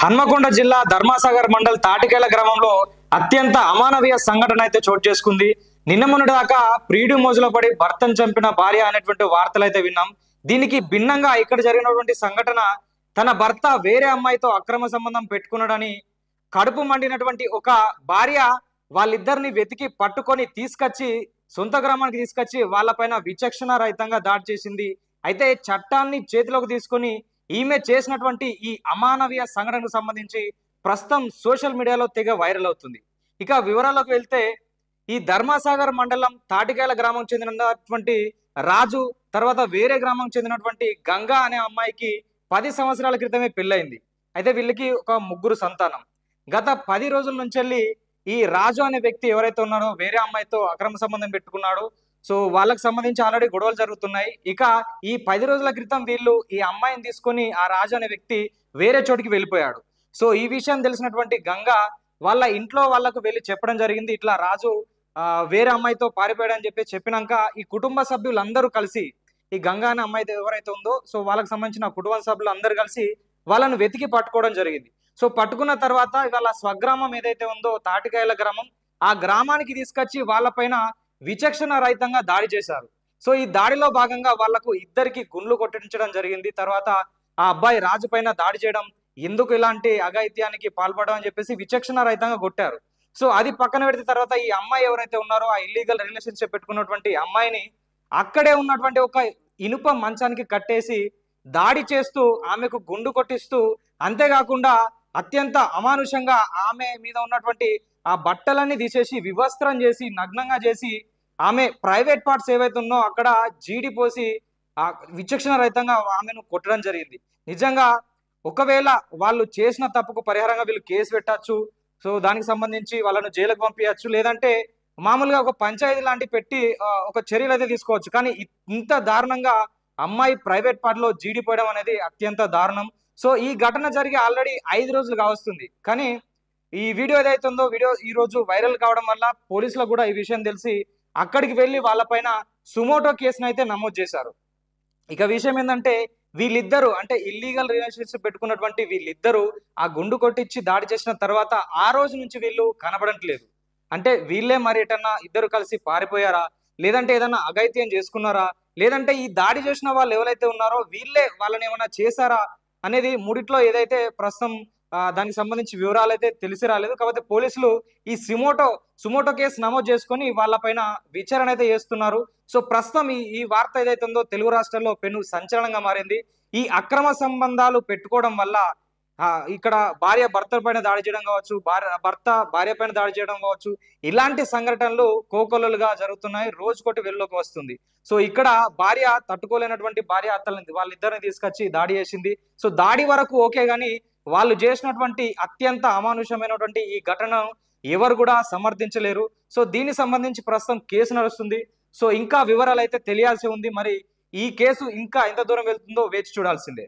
హన్మకొండ జిల్లా ధర్మాసాగర్ మండల్ తాటికేల గ్రామంలో అత్యంత అమానవీయ సంఘటన అయితే చోటు చేసుకుంది. నిన్న మొన్నటి దాకా ప్రియుడి మోజులో పడి భర్తను చంపిన భార్య అనేటువంటి వార్తలు అయితే విన్నాం. దీనికి భిన్నంగా ఇక్కడ జరిగినటువంటి సంఘటన, తన భర్త వేరే అమ్మాయితో అక్రమ సంబంధం పెట్టుకున్నాడని కడుపు మండినటువంటి ఒక భార్య వాళ్ళిద్దరిని వెతికి పట్టుకొని తీసుకొచ్చి సొంత గ్రామానికి తీసుకొచ్చి వాళ్ళపైన విచక్షణ రహితంగా దాడి చేసింది. అయితే చట్టాన్ని చేతిలోకి తీసుకొని ఈమె చేసినటువంటి ఈ అమానవీయ సంఘటనకు సంబంధించి ప్రస్తుతం సోషల్ మీడియాలో తెగ వైరల్ అవుతుంది. ఇక వివరాల్లోకి వెళ్తే, ఈ ధర్మాసాగర్ మండలం తాటికేల గ్రామం చెందినటువంటి రాజు తర్వాత వేరే గ్రామం చెందినటువంటి గంగా అనే అమ్మాయికి 10 సంవత్సరాల క్రితమే పెళ్ళయింది. అయితే వీళ్ళకి ఒక ముగ్గురు సంతానం. గత 10 రోజుల నుంచి ఈ రాజు అనే వ్యక్తి ఎవరైతే ఉన్నారో వేరే అమ్మాయితో అక్రమ సంబంధం పెట్టుకున్నాడు. సో వాళ్ళకి సంబంధించి ఆల్రెడీ గొడవలు జరుగుతున్నాయి. ఇక ఈ 10 రోజుల క్రితం వీళ్ళు ఈ అమ్మాయిని తీసుకొని ఆ రాజు అనే వ్యక్తి వేరే చోటికి వెళ్ళిపోయాడు. సో ఈ విషయం తెలిసినటువంటి గంగా వాళ్ళ ఇంట్లో వాళ్ళకు వెళ్ళి చెప్పడం జరిగింది. ఇట్లా రాజు వేరే అమ్మాయితో పారిపోయాడు అని చెప్పినాక ఈ కుటుంబ సభ్యులందరూ కలిసి ఈ గంగా అనే అమ్మాయి ఎవరైతే ఉందో సో వాళ్ళకి సంబంధించిన కుటుంబ సభ్యులు అందరూ కలిసి వాళ్ళను వెతికి పట్టుకోవడం జరిగింది. సో పట్టుకున్న తర్వాత వాళ్ళ స్వగ్రామం ఏదైతే ఉందో తాటికాయల గ్రామం, ఆ గ్రామానికి తీసుకొచ్చి వాళ్ళపైన విచక్షణ రహితంగా దాడి చేశారు. సో ఈ దాడిలో భాగంగా వాళ్లకు ఇద్దరికి గుండ్లు కొట్టించడం జరిగింది. తర్వాత ఆ అబ్బాయి రాజు పైన దాడి చేయడం, ఎందుకు ఇలాంటి అఘాయిత్యానికి పాల్పడడం అని చెప్పేసి విచక్షణ రహితంగా కొట్టారు. సో అది పక్కన పెడితే తర్వాత ఈ అమ్మాయి ఎవరైతే ఉన్నారో ఆ ఇల్లీగల్ రిలేషన్షిప్ పెట్టుకున్నటువంటి అమ్మాయిని అక్కడే ఉన్నటువంటి ఒక ఇనుప మంచానికి కట్టేసి దాడి చేస్తూ ఆమెకు గుండు కొట్టిస్తూ, అంతేకాకుండా అత్యంత అమానుషంగా ఆమె మీద ఉన్నటువంటి ఆ బట్టలన్నీ తీసేసి వివస్త్రం చేసి నగ్నంగా చేసి ఆమె ప్రైవేట్ పార్ట్స్ ఏవైతే ఉన్నో అక్కడ జీడి పోసి ఆ విచక్షణ రహితంగా ఆమెను కొట్టడం జరిగింది. నిజంగా ఒకవేళ వాళ్ళు చేసిన తప్పుకు పరిహారంగా వీళ్ళు కేసు పెట్టచ్చు. సో దానికి సంబంధించి వాళ్ళను జైలుకు పంపించచ్చు, లేదంటే మామూలుగా ఒక పంచాయతీ లాంటి పెట్టి ఒక చర్యలు అయితే తీసుకోవచ్చు. కానీ ఇంత దారుణంగా అమ్మాయి ప్రైవేట్ పార్ట్లో జీడిపోవడం అనేది అత్యంత దారుణం. సో ఈ ఘటన జరిగి ఆల్రెడీ 5 రోజులు కావస్తుంది. కానీ ఈ వీడియో ఏదైతే ఉందో ఈ రోజు వైరల్ కావడం వల్ల పోలీసులకు కూడా ఈ విషయం తెలిసి అక్కడికి వెళ్ళి వాళ్ళపైన సుమోటో కేసును అయితే నమోదు చేశారు. ఇక విషయం ఏంటంటే, వీళ్ళిద్దరూ అంటే ఇల్లీగల్ రిలేషన్షిప్ పెట్టుకున్నటువంటి వీళ్ళిద్దరూ ఆ గుండు కొట్టించి దాడి చేసిన తర్వాత ఆ రోజు నుంచి వీళ్ళు కనబడట్లేదు. అంటే వీళ్ళే మరి ఎటన్నా ఇద్దరు కలిసి పారిపోయారా, లేదంటే ఏదన్నా అఘాయిత్యం చేసుకున్నారా, లేదంటే ఈ దాడి చేసిన వాళ్ళు ఎవరైతే ఉన్నారో వీళ్ళే వాళ్ళని ఏమైనా చేశారా అనేది మూడిట్లో ఏదైతే ప్రస్తుతం దానికి సంబంధించి వివరాలు అయితే తెలిసి రాలేదు. కాకపోతే పోలీసులు ఈ సుమోటో కేసు నమోదు చేసుకొని వాళ్ళపైన విచారణ అయితే చేస్తున్నారు. సో ప్రస్తుతం ఈ వార్త ఏదైతే ఉందో తెలుగు రాష్ట్రాల్లో పెను సంచలనంగా మారింది. ఈ అక్రమ సంబంధాలు పెట్టుకోవడం వల్ల ఇక్కడ భార్య భర్త పైన దాడి చేయడం కావచ్చు, భర్త భార్య పైన దాడి చేయడం కావచ్చు, ఇలాంటి సంఘటనలు కోకొల్లలుగా జరుగుతున్నాయి. రోజుకోటి వెలుగులోకి వస్తుంది. సో ఇక్కడ భార్య తట్టుకోలేనటువంటి భార్య అత్తల్ని వాళ్ళిద్దరిని తీసుకొచ్చి దాడి చేసింది. సో దాడి వరకు ఓకే, గానీ వాళ్ళు చేసినటువంటి అత్యంత అమానుషమైనటువంటి ఈ ఘటనను ఎవరు కూడా సమర్థించలేరు. సో దీనికి సంబంధించి ప్రస్తుతం కేసు నడుస్తుంది. సో ఇంకా వివరాలు అయితే తెలియాల్సి ఉంది. మరి ఈ కేసు ఇంకా ఎంత దూరం వెళ్తుందో వేచి చూడాల్సిందే.